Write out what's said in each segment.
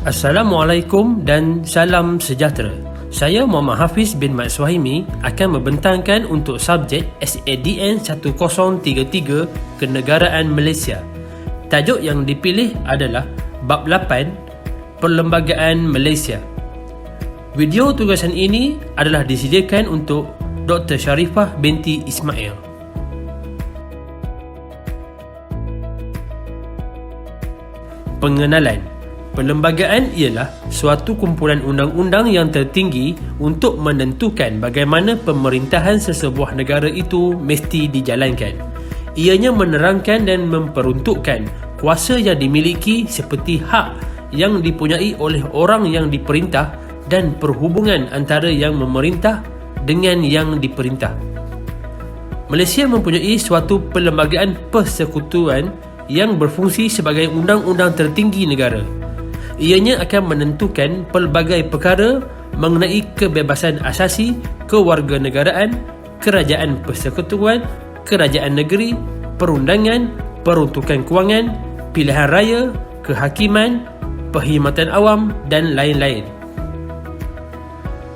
Assalamualaikum dan salam sejahtera. Saya Muhammad Hafiz bin Mat Suhaimi akan membentangkan untuk subjek SADN 1033 Kenegaraan Malaysia. Tajuk yang dipilih adalah Bab 8 Perlembagaan Malaysia. Video tugasan ini adalah disediakan untuk Dr. Sharifah binti Ismail. Pengenalan. Perlembagaan ialah suatu kumpulan undang-undang yang tertinggi untuk menentukan bagaimana pemerintahan sesebuah negara itu mesti dijalankan. Ianya menerangkan dan memperuntukkan kuasa yang dimiliki seperti hak yang dipunyai oleh orang yang diperintah dan perhubungan antara yang memerintah dengan yang diperintah. Malaysia mempunyai suatu perlembagaan persekutuan yang berfungsi sebagai undang-undang tertinggi negara. Ianya akan menentukan pelbagai perkara mengenai kebebasan asasi, kewarganegaraan, kerajaan persekutuan, kerajaan negeri, perundangan, peruntukan kewangan, pilihan raya, kehakiman, perkhidmatan awam dan lain-lain.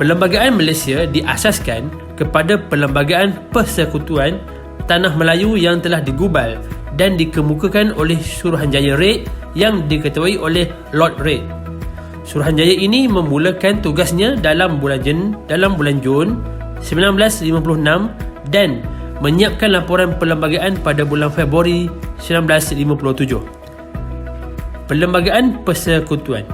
Perlembagaan Malaysia diasaskan kepada Perlembagaan Persekutuan Tanah Melayu yang telah digubal dan dikemukakan oleh Suruhanjaya Raid yang diketuai oleh Lord Raid. Suruhanjaya ini memulakan tugasnya dalam bulan Jun 1956 dan menyiapkan laporan perlembagaan pada bulan Februari 1957. Perlembagaan Persekutuan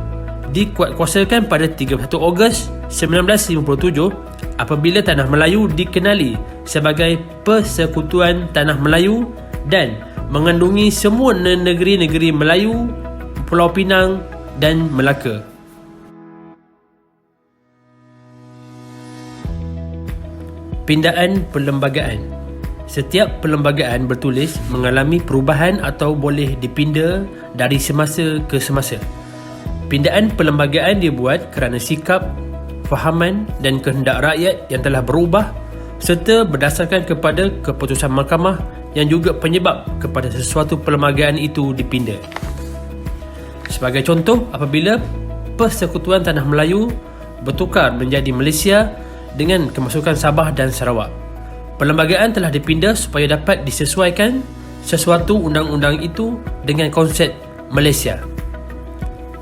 dikuatkuasakan pada 31 Ogos 1957 apabila Tanah Melayu dikenali sebagai Persekutuan Tanah Melayu dan mengandungi semua negeri-negeri Melayu, Pulau Pinang dan Melaka. Pindaan perlembagaan. Setiap perlembagaan bertulis mengalami perubahan atau boleh dipinda dari semasa ke semasa. Pindaan perlembagaan dibuat kerana sikap, fahaman dan kehendak rakyat yang telah berubah serta berdasarkan kepada keputusan mahkamah yang juga penyebab kepada sesuatu perlembagaan itu dipinda. Sebagai contoh, apabila Persekutuan Tanah Melayu bertukar menjadi Malaysia dengan kemasukan Sabah dan Sarawak, perlembagaan telah dipinda supaya dapat disesuaikan sesuatu undang-undang itu dengan konsep Malaysia.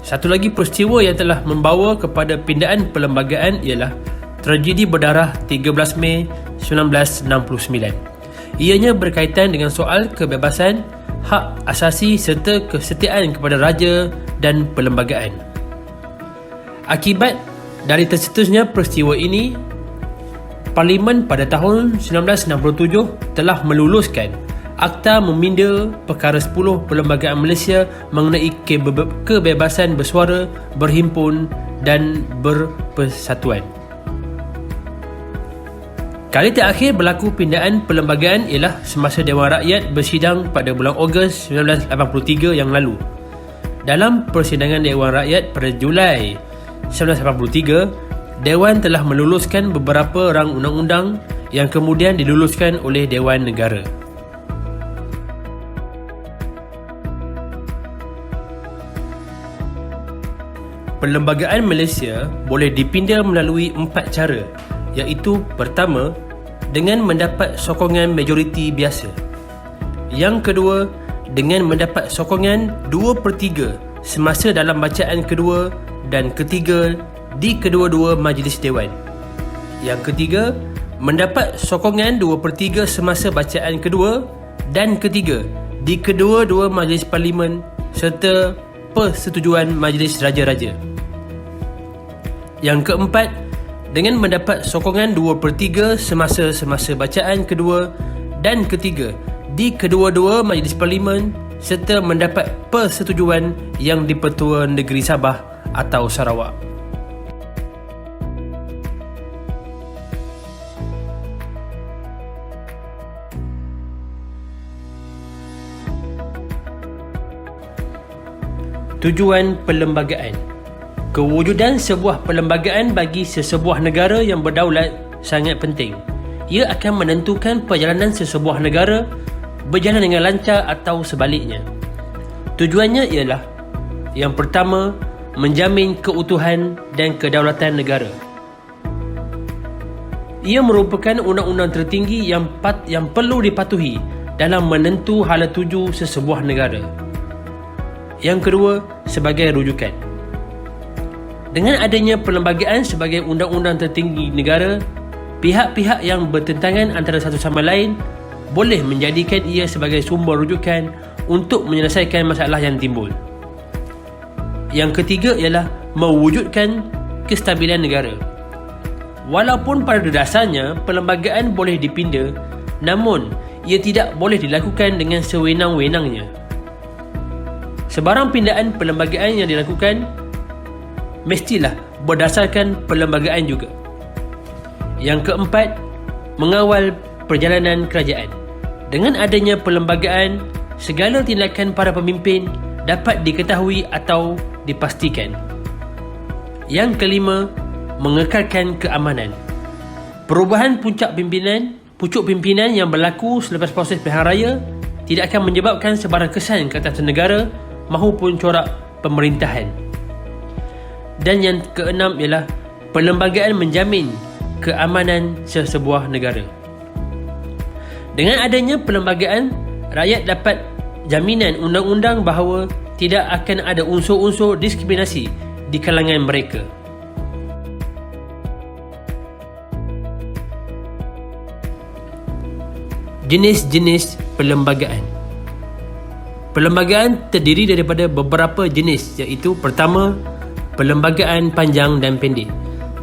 Satu lagi peristiwa yang telah membawa kepada pindaan perlembagaan ialah tragedi berdarah 13 Mei 1969. Ianya berkaitan dengan soal kebebasan, hak asasi serta kesetiaan kepada raja dan perlembagaan. Akibat dari tercetusnya peristiwa ini, Parlimen pada tahun 1967 telah meluluskan Akta Meminda Perkara 10 Perlembagaan Malaysia mengenai kebebasan bersuara, berhimpun dan berpersatuan. Kali terakhir berlaku pindaan perlembagaan ialah semasa Dewan Rakyat bersidang pada bulan Ogos 1983 yang lalu. Dalam persidangan Dewan Rakyat pada Julai 1983, Dewan telah meluluskan beberapa rang undang-undang yang kemudian diluluskan oleh Dewan Negara. Perlembagaan Malaysia boleh dipinda melalui 4 cara, iaitu pertama, dengan mendapat sokongan majoriti biasa. Yang kedua, dengan mendapat sokongan 2/3 semasa dalam bacaan kedua dan ketiga di kedua-dua majlis Dewan. Yang ketiga, mendapat sokongan 2/3 semasa bacaan kedua dan ketiga di kedua-dua majlis Parlimen serta persetujuan Majlis Raja-Raja. Yang keempat, dengan mendapat sokongan 2/3 semasa bacaan kedua dan ketiga di kedua-dua majlis Parlimen serta mendapat persetujuan Yang di-Pertua Negeri Sabah atau Sarawak. Tujuan perlembagaan. Kewujudan sebuah perlembagaan bagi sesebuah negara yang berdaulat sangat penting. Ia akan menentukan perjalanan sesebuah negara berjalan dengan lancar atau sebaliknya. Tujuannya ialah yang pertama, menjamin keutuhan dan kedaulatan negara. Ia merupakan undang-undang tertinggi yang perlu dipatuhi dalam menentu hala tuju sesebuah negara. Yang kedua, sebagai rujukan. Dengan adanya perlembagaan sebagai undang-undang tertinggi negara, pihak-pihak yang bertentangan antara satu sama lain boleh menjadikan ia sebagai sumber rujukan untuk menyelesaikan masalah yang timbul. Yang ketiga ialah mewujudkan kestabilan negara. Walaupun pada dasarnya perlembagaan boleh dipinda, namun ia tidak boleh dilakukan dengan sewenang-wenangnya. Sebarang pindaan perlembagaan yang dilakukan mestilah berdasarkan perlembagaan juga. Yang keempat, mengawal perjalanan kerajaan. Dengan adanya perlembagaan, segala tindakan para pemimpin dapat diketahui atau dipastikan. Yang kelima, mengekalkan keamanan. Perubahan pucuk pimpinan yang berlaku selepas proses pilihan raya tidak akan menyebabkan sebarang kesan ke atas negara mahupun corak pemerintahan. Dan yang keenam ialah perlembagaan menjamin keamanan sesebuah negara. Dengan adanya perlembagaan, rakyat dapat jaminan undang-undang bahawa tidak akan ada unsur-unsur diskriminasi di kalangan mereka. Jenis-jenis perlembagaan. Perlembagaan terdiri daripada beberapa jenis, iaitu pertama, perlembagaan panjang dan pendek.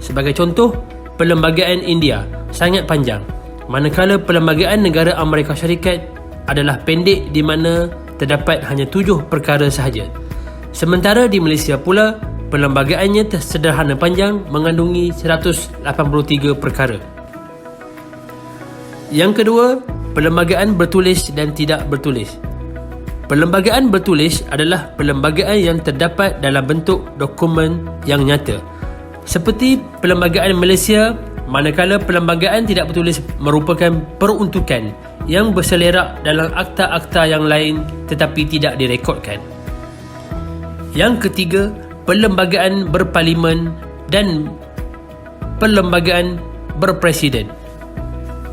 Sebagai contoh, perlembagaan India sangat panjang, manakala perlembagaan negara Amerika Syarikat adalah pendek di mana terdapat hanya 7 perkara sahaja. Sementara di Malaysia pula, perlembagaannya sederhana panjang mengandungi 183 perkara. Yang kedua, perlembagaan bertulis dan tidak bertulis. Perlembagaan bertulis adalah perlembagaan yang terdapat dalam bentuk dokumen yang nyata. Seperti perlembagaan Malaysia, manakala perlembagaan tidak bertulis merupakan peruntukan yang berselerak dalam akta-akta yang lain tetapi tidak direkodkan. Yang ketiga, perlembagaan berparlimen dan perlembagaan berpresiden.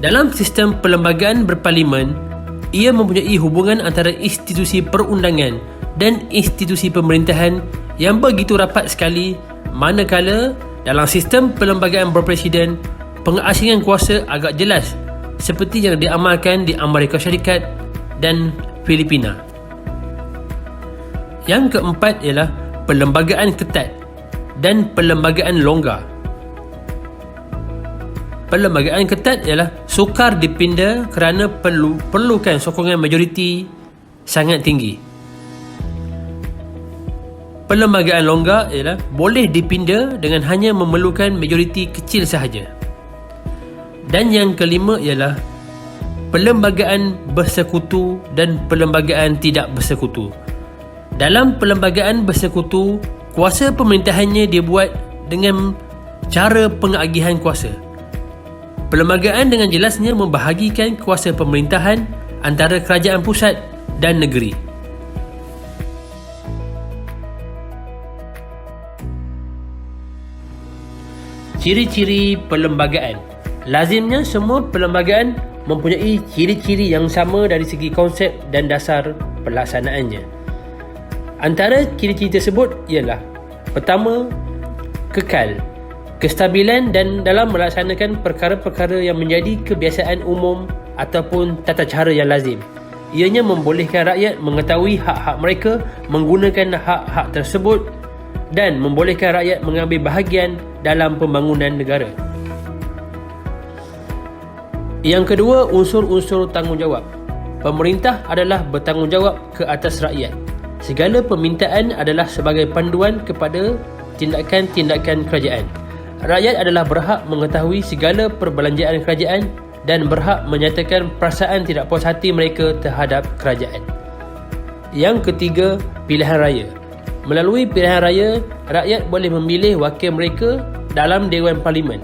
Dalam sistem perlembagaan berparlimen, ia mempunyai hubungan antara institusi perundangan dan institusi pemerintahan yang begitu rapat sekali, manakala dalam sistem perlembagaan berpresiden, pengasingan kuasa agak jelas seperti yang diamalkan di Amerika Syarikat dan Filipina. Yang keempat ialah perlembagaan ketat dan perlembagaan longgar. Perlembagaan ketat ialah sukar dipinda kerana perlukan sokongan majoriti sangat tinggi. Perlembagaan longgar ialah boleh dipinda dengan hanya memerlukan majoriti kecil sahaja. Dan yang kelima ialah perlembagaan bersekutu dan perlembagaan tidak bersekutu. Dalam perlembagaan bersekutu, kuasa pemerintahannya dibuat dengan cara pengagihan kuasa. Perlembagaan dengan jelasnya membahagikan kuasa pemerintahan antara kerajaan pusat dan negeri. Ciri-ciri perlembagaan. Lazimnya semua perlembagaan mempunyai ciri-ciri yang sama dari segi konsep dan dasar pelaksanaannya. Antara ciri-ciri tersebut ialah: pertama, kekal, kestabilan dan dalam melaksanakan perkara-perkara yang menjadi kebiasaan umum ataupun tata cara yang lazim. Ianya membolehkan rakyat mengetahui hak-hak mereka, menggunakan hak-hak tersebut dan membolehkan rakyat mengambil bahagian dalam pembangunan negara. Yang kedua, unsur-unsur tanggungjawab. Pemerintah adalah bertanggungjawab ke atas rakyat. Segala permintaan adalah sebagai panduan kepada tindakan-tindakan kerajaan. Rakyat adalah berhak mengetahui segala perbelanjaan kerajaan dan berhak menyatakan perasaan tidak puas hati mereka terhadap kerajaan. Yang ketiga, pilihan raya. Melalui pilihan raya, rakyat boleh memilih wakil mereka dalam Dewan Parlimen.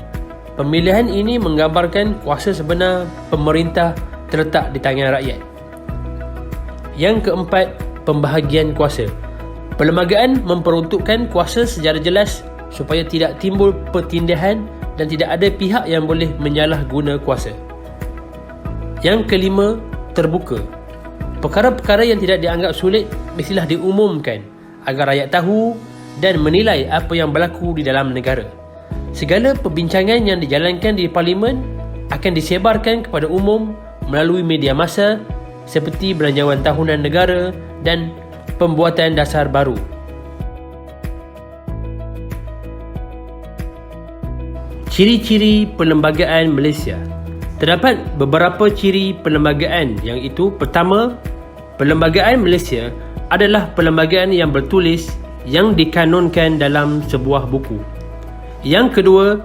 Pemilihan ini menggambarkan kuasa sebenar pemerintah terletak di tangan rakyat. Yang keempat, pembahagian kuasa. Perlembagaan memperuntukkan kuasa secara jelas supaya tidak timbul pertindahan dan tidak ada pihak yang boleh menyalahguna kuasa. Yang kelima, terbuka. Perkara-perkara yang tidak dianggap sulit mestilah diumumkan agar rakyat tahu dan menilai apa yang berlaku di dalam negara. Segala perbincangan yang dijalankan di Parlimen akan disebarkan kepada umum melalui media massa seperti belanjawan tahunan negara dan pembuatan dasar baru. Ciri-ciri perlembagaan Malaysia. Terdapat beberapa ciri perlembagaan, yang itu: pertama, perlembagaan Malaysia adalah perlembagaan yang bertulis yang dikanonkan dalam sebuah buku. Yang kedua,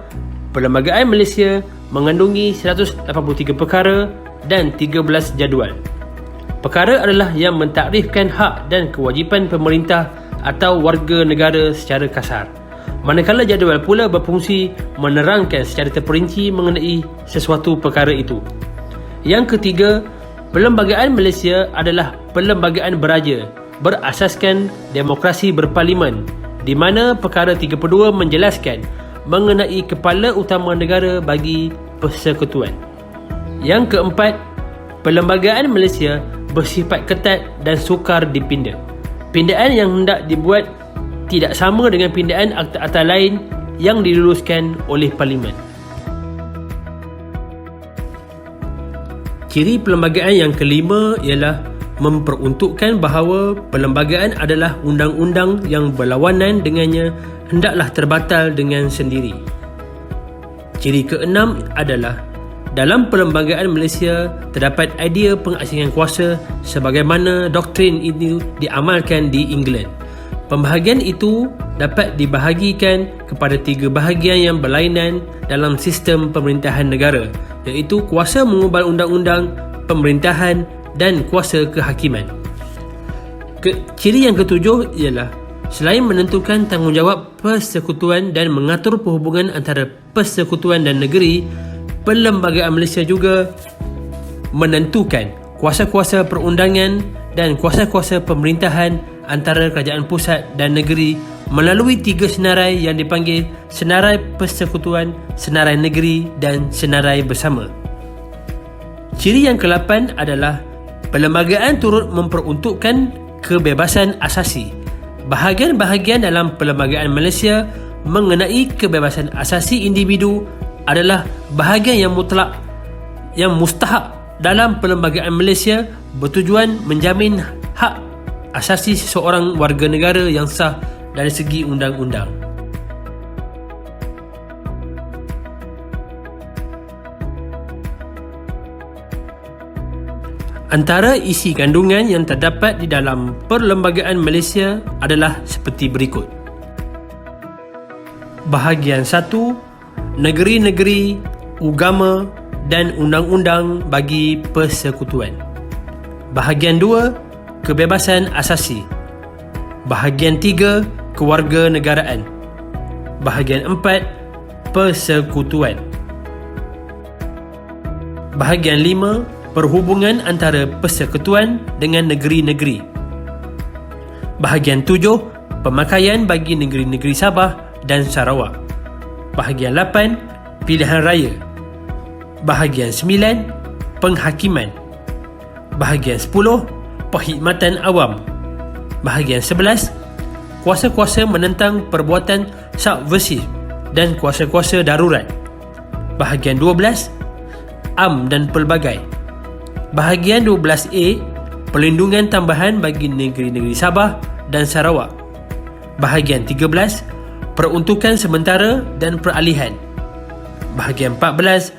perlembagaan Malaysia mengandungi 183 perkara dan 13 jadual. Perkara adalah yang mentakrifkan hak dan kewajipan pemerintah atau warga negara secara kasar, manakala jadual pula berfungsi menerangkan secara terperinci mengenai sesuatu perkara itu. Yang ketiga, perlembagaan Malaysia adalah perlembagaan beraja berasaskan demokrasi berparlimen, di mana perkara 32 menjelaskan mengenai kepala utama negara bagi persekutuan. Yang keempat, perlembagaan Malaysia bersifat ketat dan sukar dipinda. Pindaan yang hendak dibuat tidak sama dengan pindaan akta-akta lain yang diluluskan oleh Parlimen. Ciri perlembagaan yang kelima ialah memperuntukkan bahawa perlembagaan adalah undang-undang yang berlawanan dengannya hendaklah terbatal dengan sendiri. Ciri keenam adalah dalam perlembagaan Malaysia terdapat idea pengasingan kuasa sebagaimana doktrin itu diamalkan di England. Pembahagian itu dapat dibahagikan kepada 3 bahagian yang berlainan dalam sistem pemerintahan negara, iaitu kuasa mengubah undang-undang, pemerintahan dan kuasa kehakiman. Ciri yang ketujuh ialah selain menentukan tanggungjawab persekutuan dan mengatur perhubungan antara persekutuan dan negeri, perlembagaan Malaysia juga menentukan kuasa-kuasa perundangan dan kuasa-kuasa pemerintahan antara kerajaan pusat dan negeri melalui 3 senarai yang dipanggil senarai persekutuan, senarai negeri dan senarai bersama. Ciri yang ke-8 adalah perlembagaan turut memperuntukkan kebebasan asasi. Bahagian-bahagian dalam perlembagaan Malaysia mengenai kebebasan asasi individu adalah bahagian yang mutlak, yang mustahak dalam perlembagaan Malaysia, bertujuan menjamin hak asasi seseorang warga negara yang sah dari segi undang-undang. Antara isi kandungan yang terdapat di dalam perlembagaan Malaysia adalah seperti berikut. Bahagian 1, negeri-negeri, agama dan undang-undang bagi persekutuan. Bahagian 2, kebebasan asasi. Bahagian 3, kewarganegaraan. Bahagian 4, persekutuan. Bahagian 5, perhubungan antara persekutuan dengan negeri-negeri. Bahagian 7, pemakaian bagi negeri-negeri Sabah dan Sarawak. Bahagian 8, pilihan raya. Bahagian 9, penghakiman. Bahagian 10, perkhidmatan awam. Bahagian 11, kuasa-kuasa menentang perbuatan subversif dan kuasa-kuasa darurat. Bahagian 12, dan pelbagai. Bahagian 12A, perlindungan tambahan bagi negeri-negeri Sabah dan Sarawak. Bahagian 13, peruntukan sementara dan peralihan. Bahagian 14,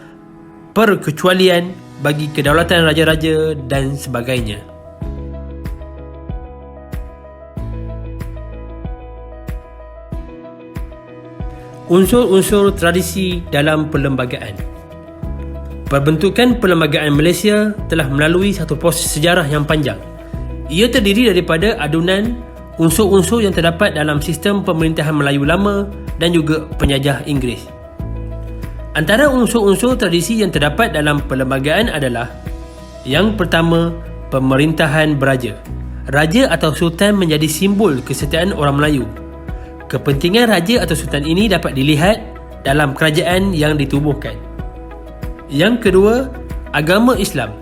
perkecualian bagi kedaulatan raja-raja dan sebagainya. Unsur-unsur tradisi dalam perlembagaan. Perbentukan perlembagaan Malaysia telah melalui satu proses sejarah yang panjang. Ia terdiri daripada adunan unsur-unsur yang terdapat dalam sistem pemerintahan Melayu lama dan juga penjajah Inggeris. Antara unsur-unsur tradisi yang terdapat dalam perlembagaan adalah: yang pertama, pemerintahan beraja. raja atau sultan menjadi simbol kesetiaan orang Melayu. Kepentingan raja atau sultan ini dapat dilihat dalam kerajaan yang ditubuhkan. Yang kedua, agama Islam.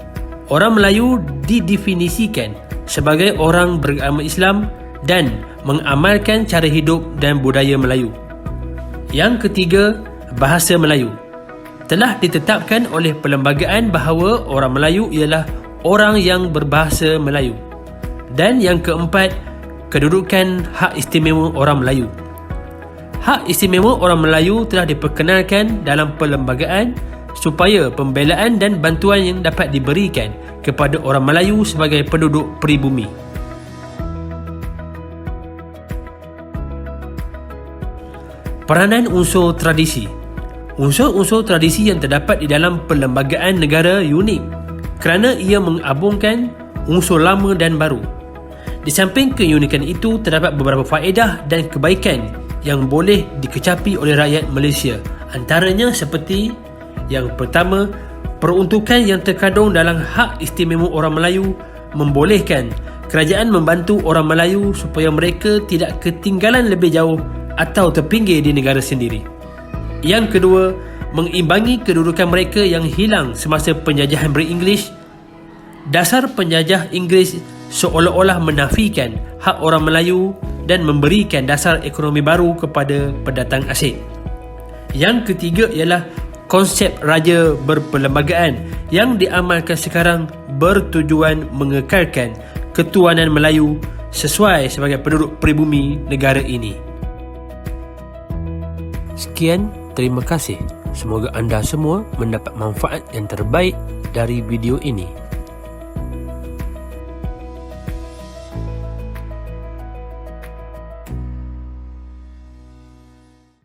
Orang Melayu didefinisikan sebagai orang beragama Islam dan mengamalkan cara hidup dan budaya Melayu. Yang ketiga, bahasa Melayu. Telah ditetapkan oleh perlembagaan bahawa orang Melayu ialah orang yang berbahasa Melayu. Dan yang keempat, kedudukan hak istimewa orang Melayu. Hak istimewa orang Melayu telah diperkenalkan dalam perlembagaan supaya pembelaan dan bantuan yang dapat diberikan kepada orang Melayu sebagai penduduk peribumi. Peranan unsur tradisi. Unsur-unsur tradisi yang terdapat di dalam perlembagaan negara unik kerana ia menggabungkan unsur lama dan baru. Di samping keunikan itu, terdapat beberapa faedah dan kebaikan yang boleh dikecapi oleh rakyat Malaysia. Antaranya seperti yang pertama, peruntukan yang terkandung dalam hak istimewa orang Melayu membolehkan kerajaan membantu orang Melayu supaya mereka tidak ketinggalan lebih jauh atau terpinggir di negara sendiri. Yang kedua, mengimbangi kedudukan mereka yang hilang semasa penjajahan Beringgris. Dasar penjajah Inggeris seolah-olah menafikan hak orang Melayu dan memberikan dasar ekonomi baru kepada pendatang asing. Yang ketiga ialah konsep raja berperlembagaan yang diamalkan sekarang bertujuan mengekalkan ketuanan Melayu sesuai sebagai penduduk peribumi negara ini. Sekian, terima kasih. Semoga anda semua mendapat manfaat yang terbaik dari video ini.